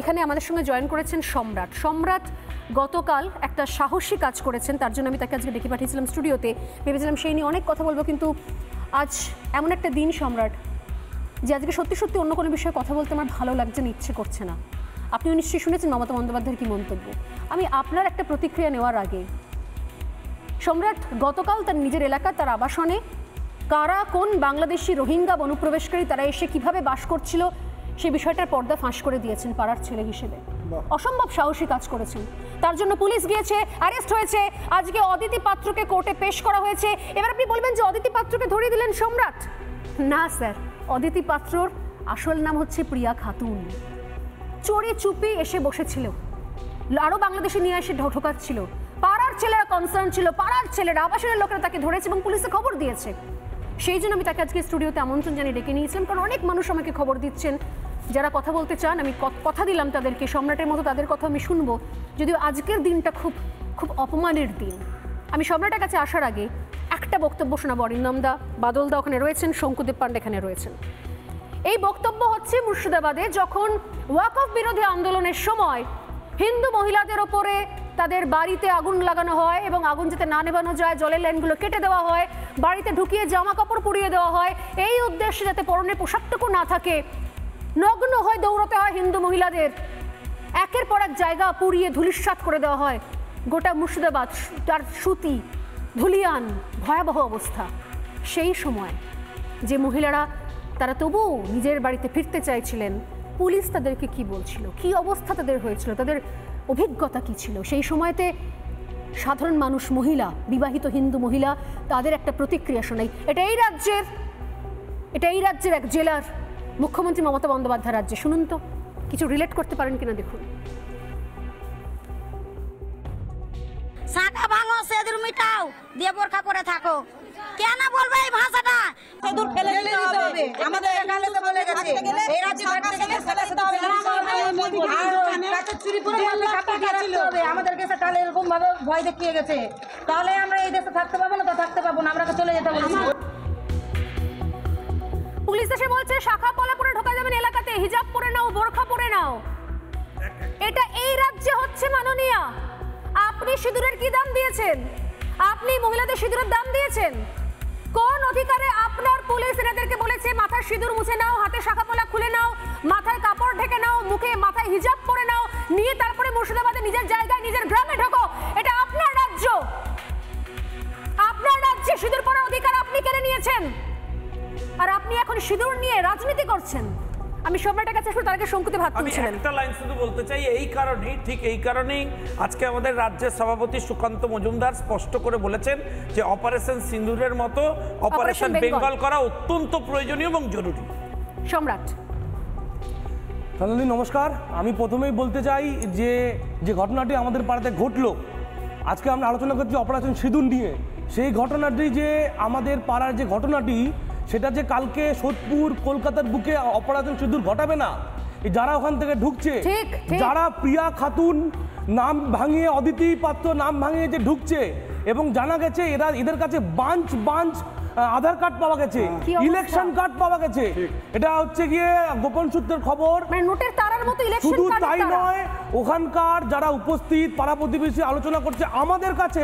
এখানে আমাদের সঙ্গে জয়েন করেছেন সম্রাট। সম্রাট গতকাল একটা সাহসী কাজ করেছেন, তার জন্য আমি তাকে আজকে ডেকে পাঠিয়েছিলাম স্টুডিওতে। ভেবেছিলাম সেই নিয়ে অনেক কথা বলবো, কিন্তু আজ এমন একটা দিন সম্রাট যে আজকে সত্যি সত্যি অন্য কোনো বিষয়ে কথা বলতে আমার ভালো লাগছে না, ইচ্ছে করছে না। আপনিও নিশ্চয়ই শুনেছেন মমতা বন্দ্যোপাধ্যায়ের কী মন্তব্য। আমি আপনার একটা প্রতিক্রিয়া নেওয়ার আগে, সম্রাট গতকাল তার নিজের এলাকা, তার আবাসনে কারা কোন বাংলাদেশি রোহিঙ্গা অনুপ্রবেশকারী তারা এসে কিভাবে বাস করছিল সেই বিষয়টার পর্দা ফাঁস করে দিয়েছেন পাড়ার ছেলে হিসেবে। অসম্ভব সাহসী কাজ করেছেন, তার জন্য পুলিশ গিয়েছে, অ্যারেস্ট হয়েছে। আজকে অদিতি পাত্রকে কোর্টে পেশ করা হয়েছে। এবার আপনি বলবেন যে অদিতি পাত্রকে ধরিয়ে দিলেন সম্রাট? না স্যার, অদিতি পাত্রর আসল নাম হচ্ছে প্রিয়া খাতুন। চোরে চুপি এসে বসেছিল, আরও বাংলাদেশে নিয়ে এসে ঢোকাচ্ছিল। পাড়ার ছেলেরা কনসার্ন ছিল, পাড়ার ছেলেরা আবাসনের লোকেরা তাকে ধরেছে এবং পুলিশে খবর দিয়েছে। সেই জন্য আমি তাকে আজকে স্টুডিওতে আমন্ত্রণ জানিয়ে ডেকে নিয়েছিলাম, কারণ অনেক মানুষ আমাকে খবর দিচ্ছেন যারা কথা বলতে চান। আমি কথা দিলাম তাদেরকে, সম্রাটের মতো তাদের কথা আমি শুনবো, যদিও আজকের দিনটা খুব খুব অপমানের দিন। আমি সম্রাটের কাছে আসার আগে একটা বক্তব্য শোনাবো। অরিন্দমদা, বাদলদা ওখানে রয়েছেন, শঙ্কুদেব পান্ডে এখানে রয়েছেন। এই বক্তব্য হচ্ছে মুর্শিদাবাদে যখন ওয়াকফ বিরোধী আন্দোলনের সময় হিন্দু মহিলাদের ওপরে তাদের বাড়িতে আগুন লাগানো হয় এবং আগুন যাতে না নেভানো যায়, জলের লাইনগুলো কেটে দেওয়া হয়, বাড়িতে ঢুকিয়ে জামা কাপড় পুড়িয়ে দেওয়া হয়, এই উদ্দেশ্যে যাতে পরনের পোশাকটুকু না থাকে, নগ্ন হয়ে দৌড়াতে হয় হিন্দু মহিলাদের। একের পর এক জায়গা পুড়িয়ে ধূলিসাৎ করে দেওয়া হয়। গোটা মুর্শিদাবাদ, তার সুতি, ধুলিয়ান, ভয়াবহ অবস্থা। সেই সময় যে মহিলারা তারা তবুও নিজের বাড়িতে ফিরতে চাইছিলেন, পুলিশ তাদেরকে কি বলছিল, কি অবস্থা তাদের হয়েছিল, তাদের অভিজ্ঞতা কী ছিল, সেই সময়তে সাধারণ মানুষ, মহিলা, বিবাহিত হিন্দু মহিলা, তাদের একটা প্রতিক্রিয়া শোনাই। এটা এই রাজ্যের এক জেলার মুখ্যমন্ত্রী মমতা বন্দ্যোপাধ্যায় রাজ্যে। শুনুন তো, কিছু রিলেট করতে পারেন কিনা দেখুন। শাখা ভাঙো, সেদুর মিটাও, দিয়ে বোরখা পরে থাকো। কেন বলবে এই ভাষাটা? সেদুর ফেলে দিতে হবে। আমাদের এখানে তো বলে গেছে এই রাজ্যে থাকতে গেলে ফেলে দিতে হবে। আর চুরি করে মারলে কাটা গেছিল হবে। আমাদের কাছে তাহলে এরকম ভাবে ভয় দেখিয়ে গেছে, তাহলে আমরা এই দেশে থাকতে পাবো না, তো থাকতে পাবো না, আমরা চলে যেতে বলছি। পুলিশ এসে বলছে শাখা পলা পরে ঢোকা যাবেন এলাকাতে, হিজাব পরে নাও, বোরখা পরে নাও। এটা এই রাজ্যে হচ্ছে মাননীয়া। আপনি সিঁদুরের কি দাম দিয়েছেন? আপনি মহিলাদের সিঁদুরের দাম দিয়েছেন? কোন অধিকারে আপনার পুলিশ এনাদেরকে বলেছে মাথার সিঁদুর মুছে নাও, হাতে শাখা পলা খুলে নাও, মাথায় কাপড় ঢেকে নাও, মুখে মাথায় হিজাব পরে নাও, নিয়ে তারপরে মুর্শিদাবাদে নিজের জায়গায় নিজের গ্রামে ঢোকো? এটা আপনার রাজ্য, আপনার রাজ্যে সিঁদুর পরার অধিকার আপনি কেড়ে নিয়েছেন, আর আপনি এখন সিঁদুর নিয়ে রাজনীতি করছেন। আমি সম্রাটের কাছে আসলে তার আগে শঙ্কুতে ভাত তুলছিলেন। একটা লাইন শুধু বলতে চাই, এই কারণেই আজকে আমাদের রাজ্যের সভাপতি সুকান্ত মজুমদার স্পষ্ট করে বলেছেন যে অপারেশন সিন্দুরের মতো অপারেশন বেঙ্গল করা অত্যন্ত প্রয়োজনীয় এবং জরুরি। সম্রাট, তাহলে নমস্কার। আমি প্রথমেই বলতে চাই যে যে ঘটনাটি আমাদের পাড়াতে ঘটলো, আজকে আমরা আলোচনা করছি অপারেশন সিঁদুর নিয়ে। সেই ঘটনাটি যে আমাদের পাড়ার যে ঘটনাটি, সেটা যে কালকে সোদপুর কলকাতার বুকে অপারেশন সিঁদুর ঘটাবে না। যারা ওখান থেকে ঢুকছে, যারা প্রিয়া খাতুন নাম ভাঙিয়ে, অদিতি পাত্র নাম ভাঙিয়ে যে ঢুকছে, এবং জানা গেছে এদের কাছে বাঞ্চ আধার কার্ড পাওয়া গেছে, ইলেকশন কার্ড পাওয়া গেছে। এটা হচ্ছে গিয়ে গোপন সূত্রের খবর। শুধু তাই নয়, ওখানকার যারা উপস্থিত পাড়া প্রতিবেশী আলোচনা করছে, আমাদের কাছে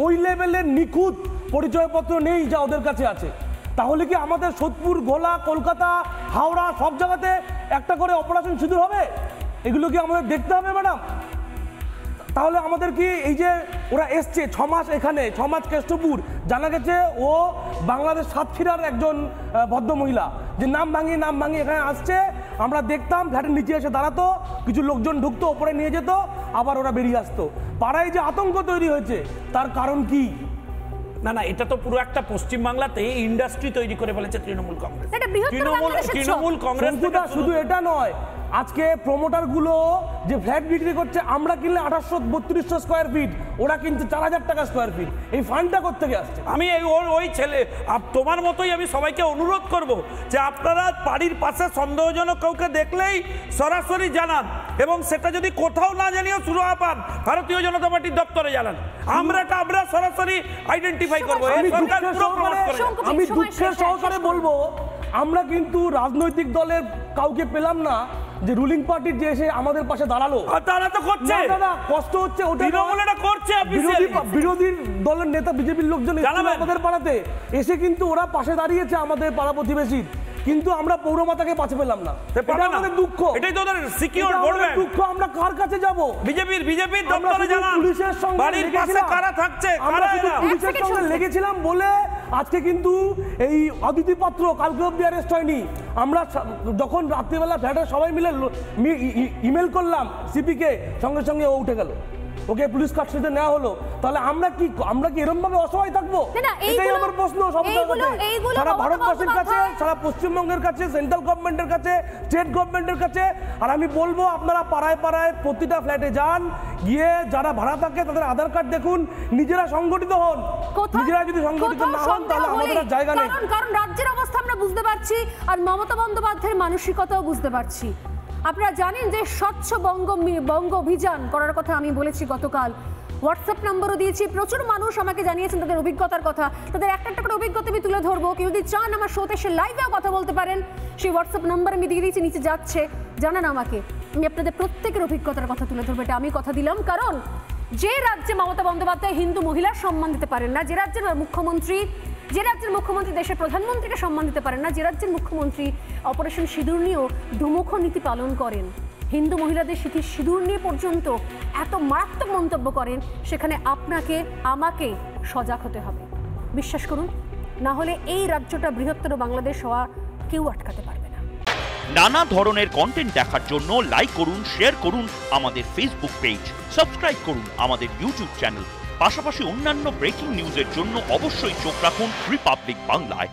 ওই লেভেলের নিখুঁত পরিচয়পত্র নেই যা ওদের কাছে আছে। তাহলে কি আমাদের সোদপুর, গোলা, কলকাতা, হাওড়া সব জায়গাতে একটা করে অপারেশন সিঁদুর হবে? এগুলো কি আমাদের দেখতে হবে ম্যাডাম? তাহলে আমাদের কি এই যে ওরা এসছে 6 মাস এখানে, 6 মাস কেষ্টপুর, জানা গেছে ও বাংলাদেশ সাতক্ষীরার একজন ভদ্রমহিলা, যে নাম ভাঙিয়ে এখানে আসছে। আমরা দেখতাম ফ্ল্যাটের নিচে এসে দাঁড়াতো, কিছু লোকজন ঢুকতো, ওপরে নিয়ে যেত, আবার ওরা বেরিয়ে আসতো। পাড়ায় যে আতঙ্ক তৈরি হয়েছে তার কারণ কি? না, এটা তো পুরো একটা পশ্চিমবাংলাতে ইন্ডাস্ট্রি তৈরি করে ফেলেছে তৃণমূল কংগ্রেস। তৃণমূল কংগ্রেস শুধু এটা নয়, আজকে প্রমোটারগুলো যে ফ্ল্যাট বিক্রি করছে, আমরা কিনলে 2832 স্কোয়ার ফিট, ওরা কিনছে 4000 টাকা স্কোয়ার ফিট। এই ফান্ডটা কোত্থেকে আসছে? আমি ওই ছেলে তোমার মতোই আমি সবাইকে অনুরোধ করব যে আপনারা বাড়ির পাশে সন্দেহজনক কাউকে দেখলেই সরাসরি জানান, এবং সেটা যদি কোথাও না জানিয়ে সুরাহা পান, ভারতীয় জনতা পার্টির দপ্তরে জানান। আমরা সরাসরি আইডেন্টিফাই করবো। আমি দুঃখের সহকারে বলবো, আমরা কিন্তু রাজনৈতিক দলের কাউকে পেলাম না, যে রুলিং পার্টির যে এসে আমাদের পাশে দাঁড়ালো। আর তারা তো করছে না দাদা, কষ্ট হচ্ছে ওটা নয়। তৃণমূল এটা করছে বিরোধী দলের নেতা বিজেপির লোকজন এসেছিল আমাদের পাড়াতে, এসে কিন্তু ওরা পাশে দাঁড়িয়েছে আমাদের পাড়া প্রতিবেশীর, কিন্তু আমরা পৌরমাতাকে পাশে পেলাম না। এটা আমাদের দুঃখ, এটাই তো ওদের সিকিউর বলবে দুঃখ। আমরা কার কাছে যাব? বিজেপির দপ্তরে জানান, পুলিশের সঙ্গে বাড়ির পাশে কারা থাকছে, আমরা কারা এরা? পুলিশের সঙ্গে লেগেছিলাম বলে আজকে কিন্তু এই অদিতি পাত্র কালকে অব্দি অ্যারেস্ট হয়নি। আমরা যখন রাত্রিবেলা ফ্ল্যাটে সবাই মিলে ইমেল করলাম সিপিকে, সঙ্গে সঙ্গে ও উঠে গেল, ওকে পুলিশ কাস্টডিতে নেওয়া হলো। তাহলে আমরা কি এরকম ভাবে অসহায় থাকবো? এটাই আমার প্রশ্ন সারা ভারতবাসীর কাছে, সারা পশ্চিমবঙ্গের কাছে, সেন্ট্রাল গভর্নমেন্টের কাছে, স্টেট গভর্নমেন্টের কাছে। আর আমি বলবো আপনারা পাড়ায় পাড়ায় প্রতিটা ফ্ল্যাটে যান, গিয়ে যারা ভাড়া থাকে তাদের আধার কার্ড দেখুন, নিজেরা সংগঠিত হন। নিজেরা যদি সংগঠিত না হন তাহলে আমাদের জায়গা নেই। কারণ রাজ্যের অবস্থা আমরা বুঝতে পারছি, আর মমতা বন্দ্যোপাধ্যায়ের মানসিকতাও বুঝতে পারছি। আপনারা জানেন যে স্বচ্ছ বঙ্গ অভিযান করার কথা আমি বলেছি গতকাল, হোয়াটসঅ্যাপ নম্বরও দিয়েছি। প্রচুর মানুষ আমাকে জানিয়েছেন তাদের অভিজ্ঞতার কথা, তাদের একটা করে অভিজ্ঞতা আমি তুলে ধরবো। কেউ যদি চান আমার শোতে সে লাইভেও কথা বলতে পারেন, সেই হোয়াটসঅ্যাপ নাম্বার আমি দিয়ে দিয়েছি, নিচে যাচ্ছে, জানান আমাকে। আমি আপনাদের প্রত্যেকের অভিজ্ঞতার কথা তুলে ধরবো, এটা আমি কথা দিলাম। কারণ যে রাজ্যে মমতা বন্দ্যোপাধ্যায় হিন্দু মহিলার সম্মান দিতে পারেন না, যে রাজ্যের মুখ্যমন্ত্রী দেশের প্রধানমন্ত্রীকে সম্মান দিতে পারেন না, যে রাজ্যের মুখ্যমন্ত্রী অপারেশন সিঁদুর নিয়েও দুমুখ নীতি পালন করেন, হিন্দু মহিলাদের সিঁদুর নিয়ে পর্যন্ত এত মারাত্মক মন্তব্য করেন, সেখানে আপনাকে আমাকে সজাগ হতে হবে। বিশ্বাস করুন, না হলে এই রাজ্যটা বৃহত্তর বাংলাদেশ হওয়া কেউ আটকাতে পারবে না। নানা ধরনের কন্টেন্ট দেখার জন্য লাইক করুন, শেয়ার করুন আমাদের ফেসবুক পেজ, সাবস্ক্রাইব করুন আমাদের ইউটিউব চ্যানেল। পাশাপাশি অন্যান্য ব্রেকিং নিউজের জন্য অবশ্যই চোখ রাখুন রিপাবলিক বাংলায়।